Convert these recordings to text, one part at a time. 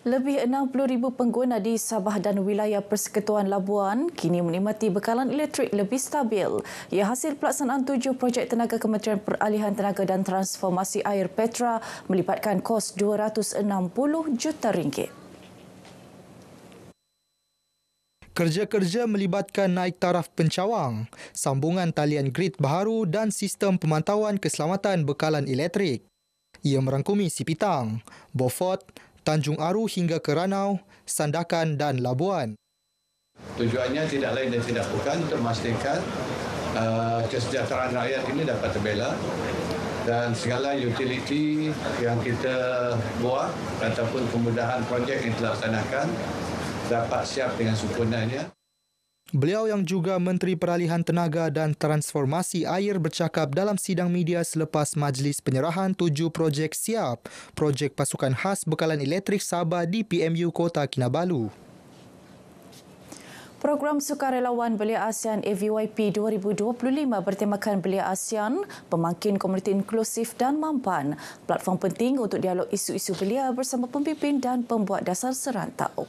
Lebih 60,000 pengguna di Sabah dan wilayah Persekutuan Labuan kini menikmati bekalan elektrik lebih stabil. Ia hasil pelaksanaan 7 projek tenaga Kementerian Peralihan Tenaga dan Transformasi Air Petra melibatkan kos RM260 juta. Kerja-kerja melibatkan naik taraf pencawang, sambungan talian grid baharu dan sistem pemantauan keselamatan bekalan elektrik. Ia merangkumi Sipitang, Beaufort, Tanjung Aru hingga ke Ranau, Sandakan dan Labuan. Tujuannya tidak lain dan tidak bukan untuk memastikan kesejahteraan rakyat ini dapat terbela dan segala utility yang kita buat ataupun kemudahan projek yang dilaksanakan dapat siap dengan sempurnanya. Beliau yang juga Menteri Peralihan Tenaga dan Transformasi Air bercakap dalam sidang media selepas majlis penyerahan 7 projek siap, projek pasukan khas bekalan elektrik Sabah di PMU Kota Kinabalu. Program Sukarelawan Belia ASEAN AVYP 2025 bertemakan Belia ASEAN, pemangkin komuniti inklusif dan mampan, platform penting untuk dialog isu-isu belia bersama pembimbing dan pembuat dasar serantau.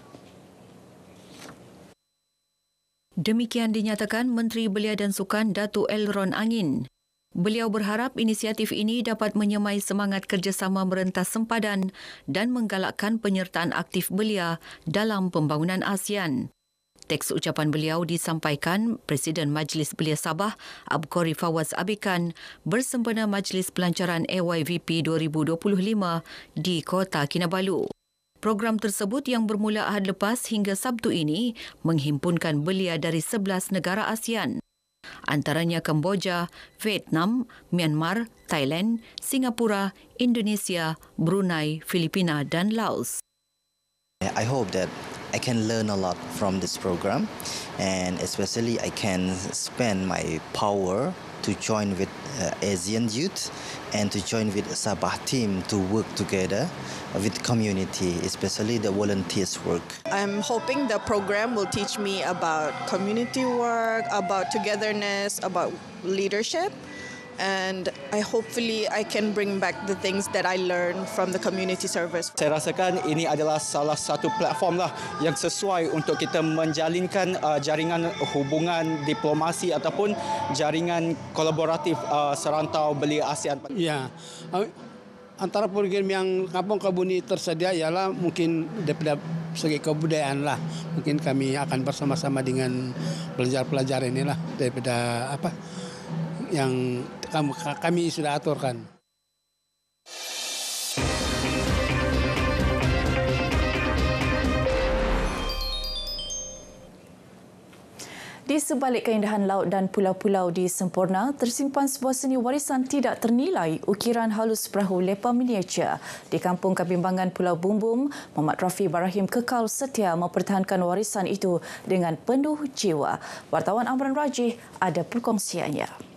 Demikian dinyatakan Menteri Belia dan Sukan Datuk Elron Angin. Beliau berharap inisiatif ini dapat menyemai semangat kerjasama merentas sempadan dan menggalakkan penyertaan aktif belia dalam pembangunan ASEAN. Teks ucapan beliau disampaikan Presiden Majlis Belia Sabah, Abqori Fawaz Abikan bersempena Majlis Pelancaran AYVP 2025 di Kota Kinabalu. Program tersebut yang bermula Ahad lepas hingga Sabtu ini menghimpunkan belia dari 11 negara ASEAN. Antaranya Kemboja, Vietnam, Myanmar, Thailand, Singapura, Indonesia, Brunei, Filipina dan Laos. I hope that I can learn a lot from this program, and especially I can spend my power to join with ASEAN youth and to join with Sabah team to work together with community, especially the volunteers work. I'm hoping the program will teach me about community work, about togetherness, about leadership, and hopefully I can bring back the things that I learned from the community service. Saya rasakan ini adalah salah satu platform yang sesuai untuk kita menjalinkan jaringan hubungan diplomasi ataupun jaringan kolaboratif serantau belia ASEAN. Ya, antara program yang kampung kebun tersedia ialah mungkin daripada segi kebudayaan lah. Mungkin kami akan bersama-sama dengan pelajar-pelajar inilah daripada yang kami sudah aturkan. Di sebalik keindahan laut dan pulau-pulau di Semporna, tersimpan sebuah seni warisan tidak ternilai ukiran halus perahu lepa miniatur. Di Kampung Kebimbangan Pulau Bumbung, Muhammad Rafi Barahim kekal setia mempertahankan warisan itu dengan penuh jiwa. Wartawan Amran Rajih ada perkongsiannya.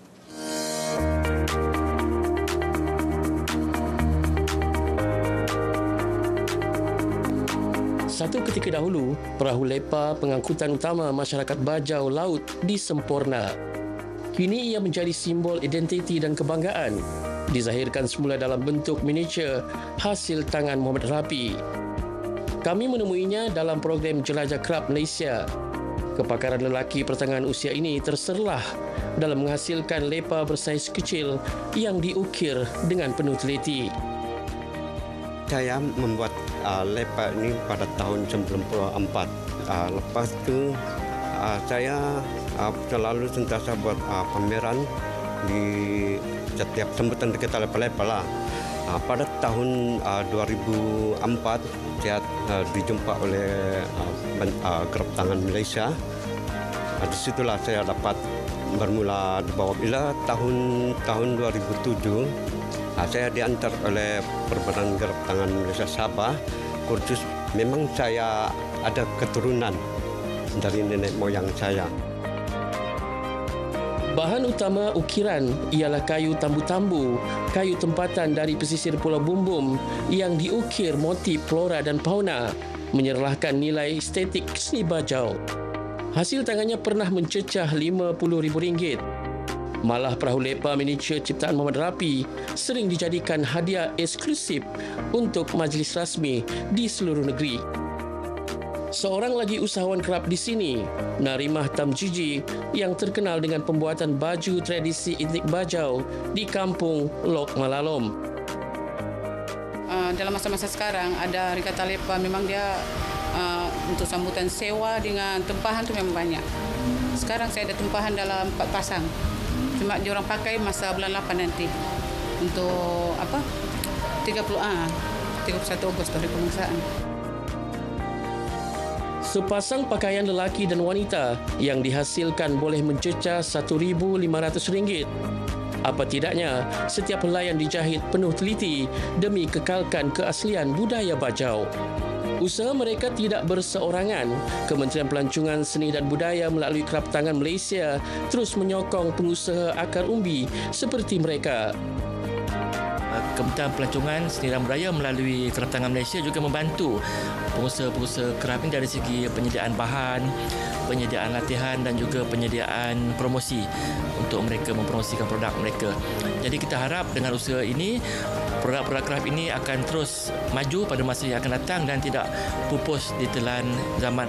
Satu ketika dahulu, perahu lepa pengangkutan utama masyarakat bajau laut di Semporna. Kini ia menjadi simbol identiti dan kebanggaan. Dizahirkan semula dalam bentuk miniatur hasil tangan Muhammad Rafi. Kami menemuinya dalam program Jelajah Kelab Malaysia. Kepakaran lelaki pertengahan usia ini terserlah dalam menghasilkan lepa bersaiz kecil yang diukir dengan penuh teliti. Saya membuat lepa ini pada tahun 1994. Lepas itu saya selalu sentiasa buat pameran di setiap sambutan kita lepa-lepa lah. Pada tahun 2004 saya dijumpa oleh Gerab Tangan Malaysia. Di situlah saya dapat bermula dibawa bila tahun 2007. Saya diantar oleh Perbadan Gerab Tangan Malaysia Sabah, kursus. Memang saya ada keturunan dari nenek moyang saya. Bahan utama ukiran ialah kayu tambu-tambu, kayu tempatan dari pesisir Pulau Bumbung yang diukir motif flora dan fauna, menyerlahkan nilai estetik seni bajau. Hasil tangannya pernah mencecah RM50,000. Malah perahu lepa miniatur ciptaan Muhammad Rapi sering dijadikan hadiah eksklusif untuk majlis rasmi di seluruh negeri. Seorang lagi usahawan kerap di sini, Narimah Tamjiji, yang terkenal dengan pembuatan baju tradisi etnik Bajau di kampung Lok Malalom. Dalam masa-masa sekarang ada Regatta Lepa, memang dia untuk sambutan sewa dengan tempahan tu memang banyak. Sekarang saya ada tempahan dalam 4 pasang. Cuma diorang pakai masa bulan 8 nanti. Untuk 31 Ogos hari pemaksaan. Sepasang pakaian lelaki dan wanita yang dihasilkan boleh mencecah RM1,500. Apa tidaknya, setiap helaian dijahit penuh teliti demi kekalkan keaslian budaya Bajau. Usaha mereka tidak berseorangan. Kementerian Pelancongan Seni dan Budaya melalui Kerap Tangan Malaysia terus menyokong pengusaha akar umbi seperti mereka. Kementerian Pelancongan Seni dan Budaya melalui Kerap Tangan Malaysia juga membantu pengusaha-pengusaha kerap ini dari segi penyediaan bahan, penyediaan latihan dan juga penyediaan promosi untuk mereka mempromosikan produk mereka. Jadi kita harap dengan usaha ini, produk-produk kerap ini akan terus maju pada masa yang akan datang dan tidak pupus ditelan zaman.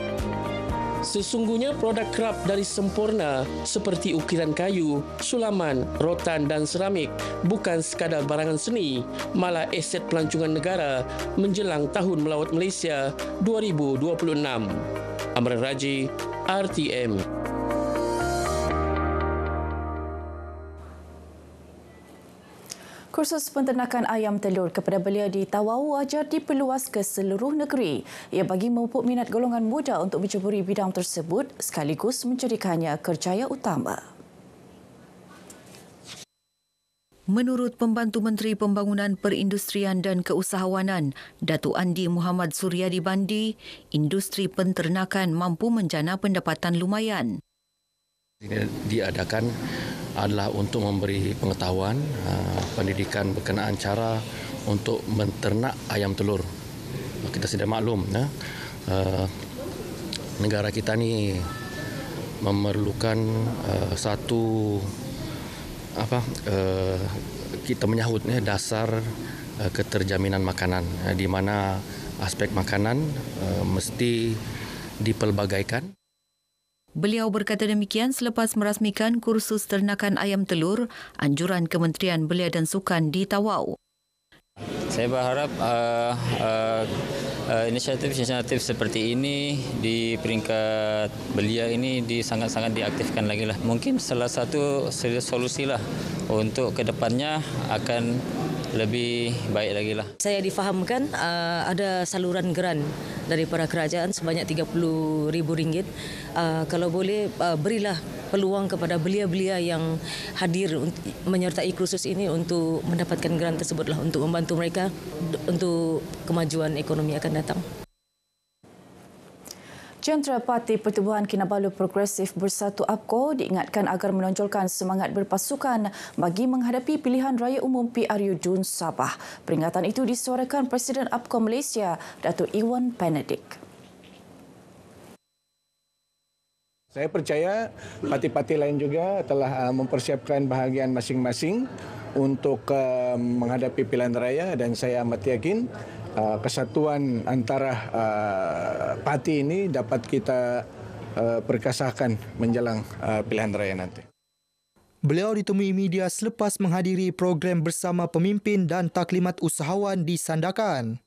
Sesungguhnya produk kerap dari Semporna seperti ukiran kayu, sulaman, rotan dan seramik bukan sekadar barangan seni, malah aset pelancongan negara menjelang Tahun Melawat Malaysia 2026. Amran Raji, RTM. Kursus penternakan ayam telur kepada belia di Tawau ajar diperluas ke seluruh negeri. Ia bagi memupuk minat golongan muda untuk menceburi bidang tersebut sekaligus menjadikannya kerjaya utama. Menurut Pembantu Menteri Pembangunan Perindustrian dan Keusahawanan, Datuk Andi Muhammad Suryadi Bandi, industri penternakan mampu menjana pendapatan lumayan. Ini diadakan adalah untuk memberi pengetahuan, pendidikan berkenaan cara untuk menternak ayam telur. Kita sudah maklum, negara kita ni memerlukan kita menyahut dasar keterjaminan makanan, di mana aspek makanan mesti dipelbagaikan. Beliau berkata demikian selepas merasmikan kursus ternakan ayam telur anjuran Kementerian Belia dan Sukan di Tawau. Saya berharap inisiatif seperti ini di peringkat belia ini sangat-sangat diaktifkan lagi lah. Mungkin salah satu solusi lah untuk kedepannya akan lebih baik lagi lah. Saya difahamkan ada saluran geran daripada kerajaan sebanyak RM30,000. Kalau boleh berilah peluang kepada belia-belia yang hadir menyertai kursus ini untuk mendapatkan geran tersebutlah untuk membantu mereka untuk kemajuan ekonomi akan datang. Jentera Parti Pertubuhan Kinabalu Progresif Bersatu APKO diingatkan agar menonjolkan semangat berpasukan bagi menghadapi pilihan raya umum PRU Dun Sabah. Peringatan itu disuarakan Presiden APKO Malaysia, Datuk Iwan Benedict. Saya percaya parti-parti lain juga telah mempersiapkan bahagian masing-masing untuk menghadapi pilihan raya dan saya amat yakin kesatuan antara parti ini dapat kita perkasahkan menjelang pilihan raya nanti. Beliau ditemui media selepas menghadiri program bersama pemimpin dan taklimat usahawan di Sandakan.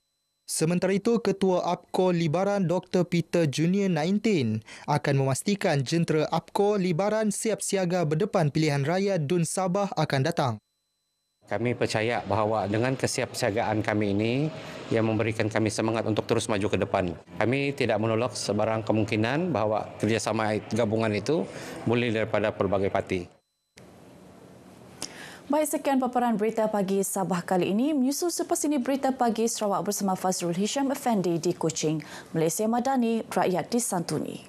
Sementara itu, Ketua APKO Libaran Dr. Peter Junior 19 akan memastikan jentera APKO Libaran siap siaga berdepan pilihan raya Dun Sabah akan datang. Kami percaya bahawa dengan kesiapsiagaan kami ini yang memberikan kami semangat untuk terus maju ke depan. Kami tidak menolak sebarang kemungkinan bahawa kerjasama gabungan itu boleh daripada pelbagai parti. Baik, sekian paparan berita pagi Sabah kali ini. Menyusul selepas ini berita pagi Sarawak bersama Fazrul Hisham Effendi di Kuching. Malaysia Madani, rakyat disantuni.